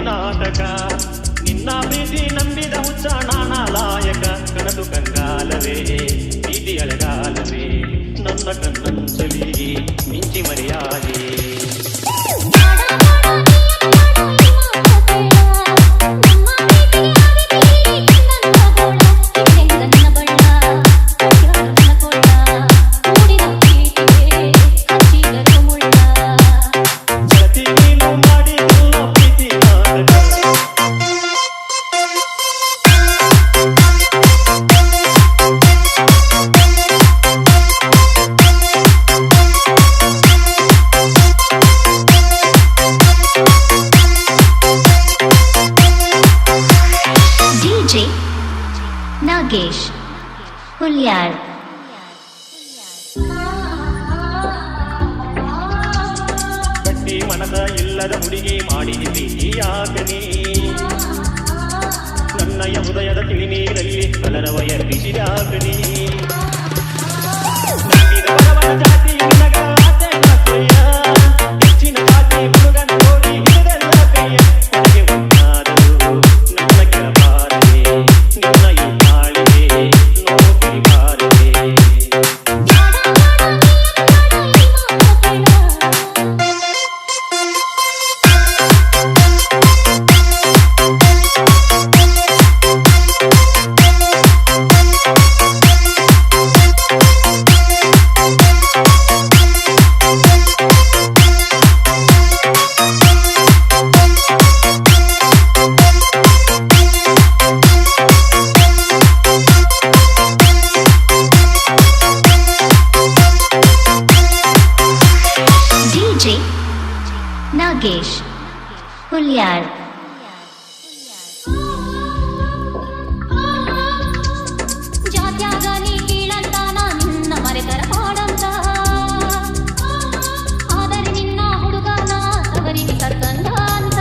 ನಾಟಕ ನಿನ್ನ ಪ್ರೀತಿ ನಂಬಿದ ಹುಚ್ಚ ನಾನಾಲಾಯಕ ಕನಸು ಕಂಗಾಲವೇ ಪ್ರೀತಿ ಅಳಗಾಲವೇ ನನ್ನ ಕಣ್ಣಂಚಲಿ ಮಿಂಚಿ ಮರೆಯಾದೆ ನಾಗೇಶ್ ಹುಲ್ಯಾಳ್ ಗಟ್ಟಿ ಮನದ ಇಲ್ಲದ ಹುಡುಗಿ ಮಾಡಿದಿ ಯಾಕನಿ ನನ್ನಯ ಹೃದಯದ ತಿಳಿ ನೀರಲ್ಲಿ ಕಲರವ ಎಬ್ಬಿಸಿದಾಕನಿ ನಂಬಿದ ಬಡವನ ಜಾತಿ ನಿನಗ ಆಸೆ ಕೈಯ ಹೆಚ್ಚಿನ ಜಾತಿ ಹುಡುಗನ ನೋಡಿ ಹಿಡಿದೆಲ್ಲ ಕೈಯ ಕೊನೆಗೆ ಒಂದಾದರೂ ನನ್ನ ಕೆಳಬಾರದೆ ನಿನ್ನ ಈ ಬಾಳಿಗೆ ನೋವಿರಿ ಬಾರದೆ ನಾಗೇಶ್ ಹುಲ್ಯಾಳ್ ಜಾತ್ಯಾಗ ನೀ ಕೀಳಂತ ನಿನ್ನ ಮರೆತರ ಪಾಡಂತ ಆದರೆ ನಿನ್ನ ಹುಡುಗನ ಅವರಿಗೆ ತಕ್ಕಂತ ಅಂತ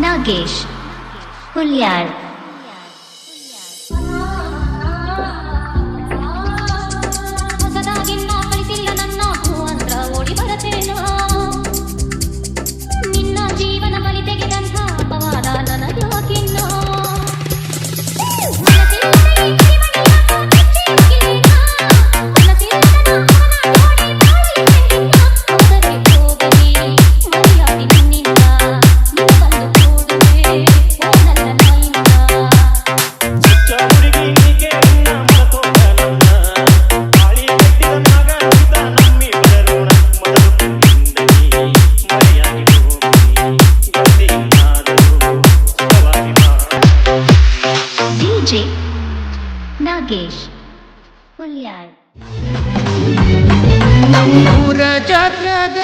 ನಾಗೇಶ್ ಹುಲ್ಯಾಳ್ ಹೊಸದಾಗಿನ್ನ ಕಳಿಸಿಲ್ಲ ನನ್ನ ಹೂವಂದ್ರ ಓಡಿ ಬರತೇನ ನಿನ್ನ ಜೀವನ ಬಲಿ ತೆಗೆದಂಥ ಅಪವಾದ ನನಗ್ಯಾಕಿನ್ನ ನಾಗೇಶ್ ಹುಲ್ಯಾಳ್ ನಮ್ಮೂರ ಜಾತ್ರೆಗ